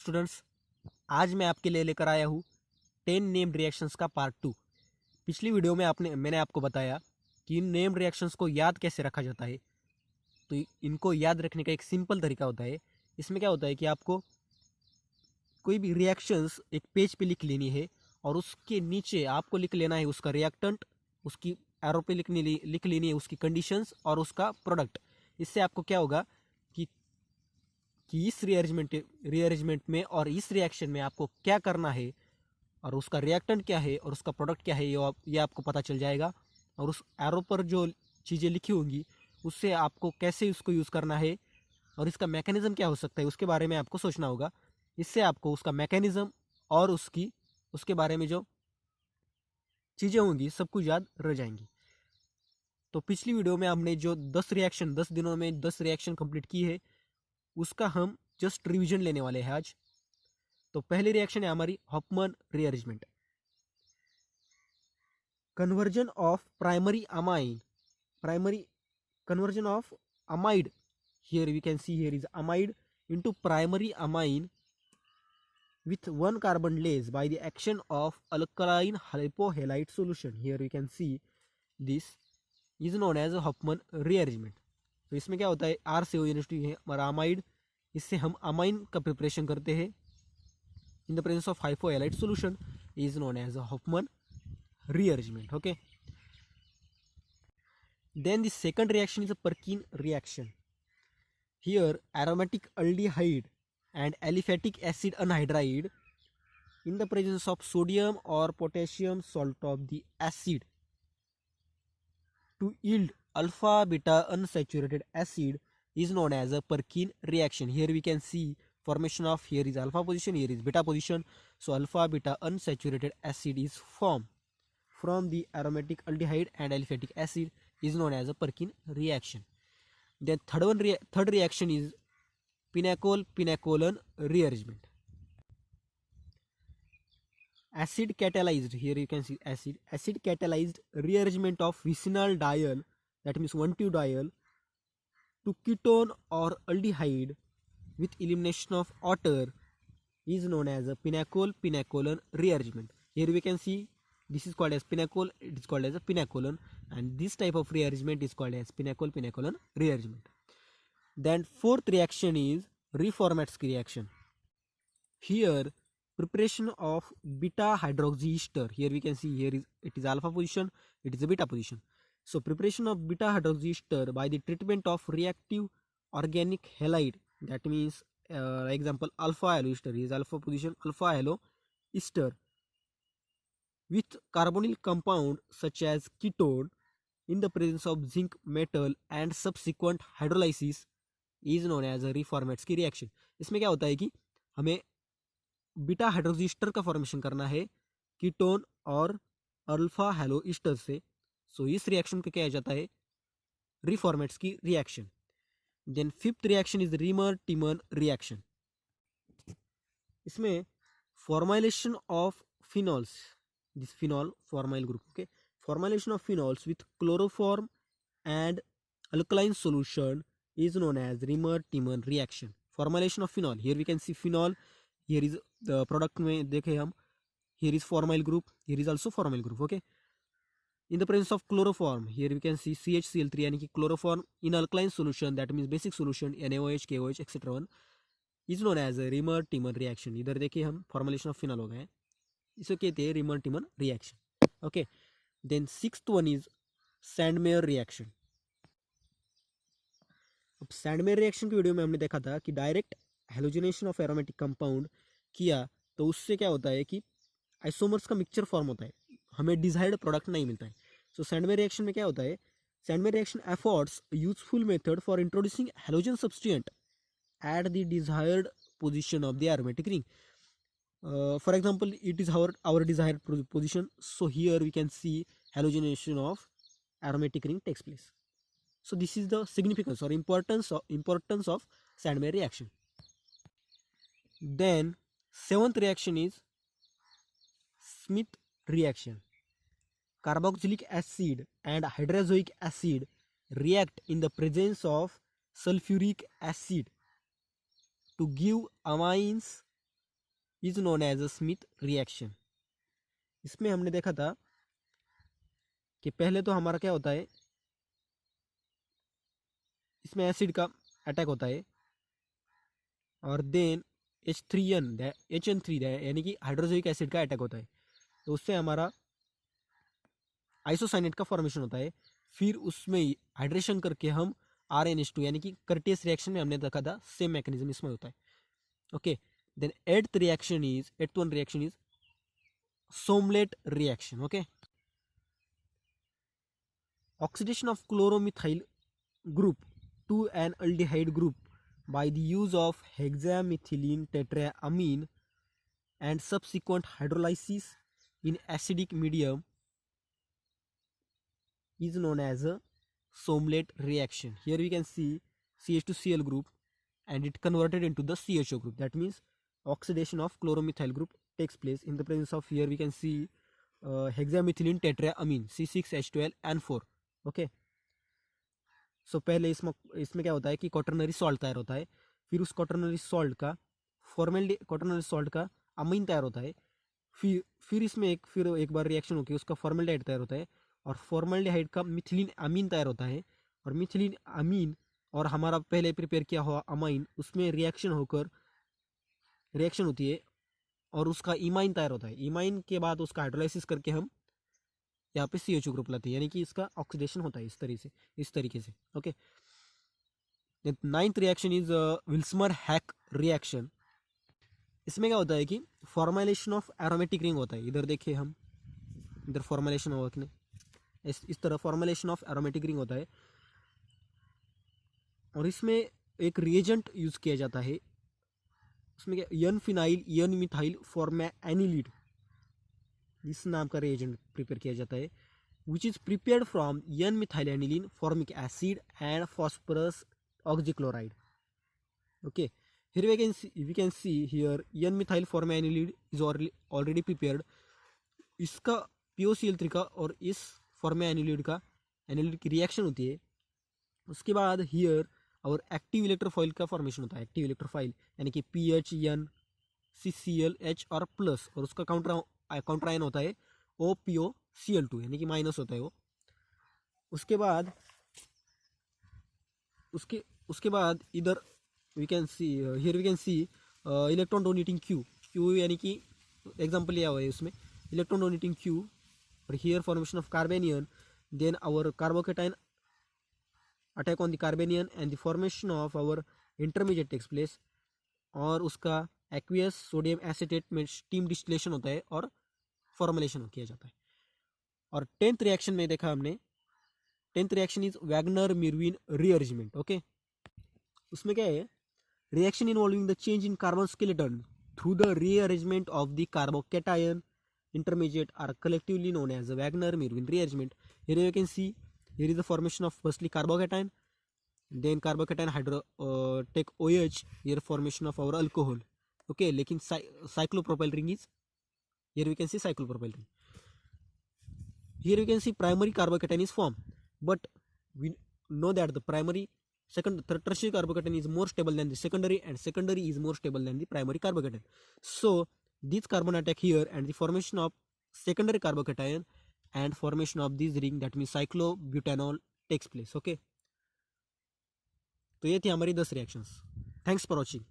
Students, आज मैं आपके लिए लेकर आया हूँ 10 नेम रिएक्शंस का पार्ट 2। पिछली वीडियो में मैंने आपको बताया कि इन नेम रिएक्शंस को याद कैसे रखा जाता है। तो इनको याद रखने का एक सिंपल तरीका होता है। इसमें क्या होता है कि आपको कोई भी रिएक्शंस एक पेज पे लिख लेनी है और उसके नीचे आपको लिख लेना है उसका रिएक्टेंट, उसकी एरो पे लिख लेनी है उसकी कंडीशंस और उसका प्रोडक्ट। इससे आपको क्या होगा कि इस रीअरेंजमेंट में और इस रिएक्शन में आपको क्या करना है और उसका रिएक्टेंट क्या है और उसका प्रोडक्ट क्या है, ये आपको पता चल जाएगा। और उस एरो पर जो चीज़ें लिखी होंगी उससे आपको कैसे उसको यूज़ करना है और इसका मैकेनिज्म क्या हो सकता है उसके बारे में आपको सोचना होगा। इससे आपको उसका मैकेनिज्म और उसके बारे में जो चीज़ें होंगी सब कुछ याद रह जाएंगी। तो पिछली वीडियो में हमने जो 10 दिनों में 10 रिएक्शन कंप्लीट की है उसका हम जस्ट रिवीजन लेने वाले हैं आज। तो पहली रिएक्शन है हमारी Hofmann rearrangement. Conversion of primary conversion of amide, here we can see here is amide into primary amine with one carbon less by the action of alkaline hypohalite solution. Here we can see this is known as Hofmann rearrangement. तो इसमें क्या होता है, are से है हमारा amide, इससे हम अमाइन का प्रिपरेशन करते हैं in the presence of hypohalite solution is known as a Hofmann rearrangement. Okay, then the second reaction is a Perkin reaction. Here aromatic aldehyde and aliphatic acid anhydride in the presence of sodium or potassium salt of the acid to yield alpha beta unsaturated acid is known as a Perkin reaction. Here we can see formation of, here is alpha position, here is beta position. So alpha beta unsaturated acid is formed from the aromatic aldehyde and aliphatic acid is known as a Perkin reaction. Then third reaction is pinacol-pinacolan rearrangement. Acid catalyzed, here you can see acid catalyzed rearrangement of vicinal diol, that means 1,2-diol, to ketone or aldehyde with elimination of water is known as a pinacol-pinacolan rearrangement. Here we can see this is called as pinacol, it is called as a pinacolan, and this type of rearrangement is called as pinacol-pinacolan rearrangement. Then fourth reaction is Reformatsky reaction. Here preparation of beta hydroxy ester, here we can see here is it is alpha position, it is a beta position. So preparation of beta hydroxy ester by the treatment of reactive organic halide, that means example alpha halo ester is alpha position, alpha halo ester with carbonyl compound such as ketone in the presence of zinc metal and subsequent hydrolysis is known as a Reformatsky reaction. इसमें क्या होता है कि हमें beta hydroxy Easter का formation करना है ketone और अल्फा हेलो ईस्टर से। सो इस रिएक्शन को क्या जाता है, Reformatsky reaction. Then fifth reaction is Reimer Tiemann reaction. इसमें formulation of phenols, this phenol formyl group, okay, formulation of phenols with chloroform and alkaline solution is known as Reimer Tiemann reaction. Formulation of phenol, here we can see phenol, here is the product में देखे हम, here is formyl group, here is also formyl group, okay. In the presence of chloroform, here we can see CHCl3 यानी कि chloroform in alkaline solution, that means basic solution NaOH, KOH etc. is known as a reamer-Tiemann reaction. इधर देखिए हम formulation of phenol हो गए, इसे कहते हैं reamer-Tiemann reaction, okay. Then sixth one is Sandmeyer reaction. अब सैंडमेयर रिएक्शन की वीडियो में हमने देखा था कि direct halogenation of aromatic compound किया तो उससे क्या होता है कि आइसोमर्स का मिक्सचर फॉर्म होता है, हमें डिजायर्ड प्रोडक्ट नहीं मिलता है। सो सैंडमेयर रिएक्शन में क्या होता है, Sandmeyer reaction affords useful method for introducing halogen substituent at the desired position of the aromatic ring. For example, it is our desired position. So here we can see halogenation of aromatic ring takes place. So this is the significance or importance of Sandmeyer reaction. Then seventh reaction is Smith reaction. Carboxylic acid and hydrazoic acid react in the presence of sulfuric acid to give amines is known as a Smith reaction. इसमें हमने देखा था कि पहले तो हमारा क्या होता है, इसमें एसिड का अटैक होता है और देन HN3 यानी कि हाइड्रोजोइक एसिड का अटैक होता है, तो उससे हमारा आइसोसाइनेट का फॉर्मेशन होता है। फिर उसमें हाइड्रेशन करके हम RnH2 यानी कि कर्टियस रिएक्शन में हमने देखा था सेम मैकेनिज्म इसमें होता है। Okay, then eighth one reaction is Sommelet reaction. Okay, oxidation of chloromethyl group to an aldehyde group by the use of hexamethylene tetraamine and subsequent hydrolysis in acidic medium is known as a Somlet reaction. Here we can see CH2Cl group and it converted into the CHO group. That means oxidation of chloromethyl group takes place in the presence of, here we can see hexamethylene tetraamine C6H12N4. Okay, so पहले इसमें क्या होता है कि quaternary salt तैयार होता है, फिर उस क्वाटरनरी सॉल्ट का अमीन तैयार होता है, फिर इसमें एक बार रिएक्शन होकर उसका फॉर्मल्डिहाइड तैयार होता है और फॉर्मल्डिहाइड का मिथिलीन अमीन तैयार होता है और मिथिलीन अमीन और हमारा पहले प्रिपेयर किया हुआ अमाइन उसमें रिएक्शन होती है और उसका इमाइन तैयार होता है। इमाइन के बाद उसका हाइड्रोलाइसिस करके हम यहाँ पे CHO ग्रुप लाते हैं, यानी कि इसका ऑक्सीडेशन होता है इस तरीके से। Okay, ninth reaction is Vilsmeier Haack reaction. इसमें क्या होता है कि फॉर्मुलेशन ऑफ एरोमेटिक रिंग होता है। इधर देखिए, हम इधर फॉर्मुलेशन होगा कि नहीं, इस तरह फॉर्मुलेशन ऑफ एरोमेटिक रिंग होता है और इसमें एक रिएजेंट यूज किया जाता है। उसमें क्या, एन फिनाइल एन मिथाइल फॉर्मैनिलीड इस नाम का रिएजेंट प्रिपेयर किया जाता है, which is prepared from N-methylaniline, formic acid and phosphorus oxychloride. Okay, here we can see here N-methyl formanilide is already prepared. इसका POCl3 का और इस फॉर्मैनिलीड का एनिलीड की रिएक्शन होती है। उसके बाद हियर और एक्टिव इलेक्ट्रोफाइल का फॉर्मेशन होता है। एक्टिव इलेक्ट्रोफाइल यानी कि PHN CClH और प्लस, और उसका काउंटर आयन होता है OPOCl2 यानी कि माइनस होता है वो। उसके बाद इधर we can see electron donating Q यानी कि एग्जांपल लिया हुआ है उसमें इलेक्ट्रॉन डोनेटिंग क्यू, और here formation of carbanion, then our carbocation attack on the carbanion and the formation of our intermediate takes place, और उसका एक्वियस सोडियम एसीटेट में स्टीम डिस्टिलेशन होता है और फॉर्मुलेशन किया जाता है। और 10th रिएक्शन में देखा हमने, 10th reaction is Wagner Meerwein rearrangement. Okay, उसमें क्या है, reaction involving the change in carbon skeleton through the rearrangement of the carbocation intermediate are collectively known as the Wagner-Mirwin rearrangement. Here you can see, here is the formation of firstly carbocation, then carbocation take OH, here formation of our alcohol. Okay, लेकिन cyclopropyl ring is, here we can see cyclopropyl ring. Here we can see primary carbocation is formed, but we know that the tertiary carbocation is more stable than the secondary, and secondary is more stable than the primary carbocation. So this carbon attack here and the formation of secondary carbocation and formation of this ring, that means cyclobutanol takes place. Okay, तो ये थी हमारी 10 reactions. Thanks for watching.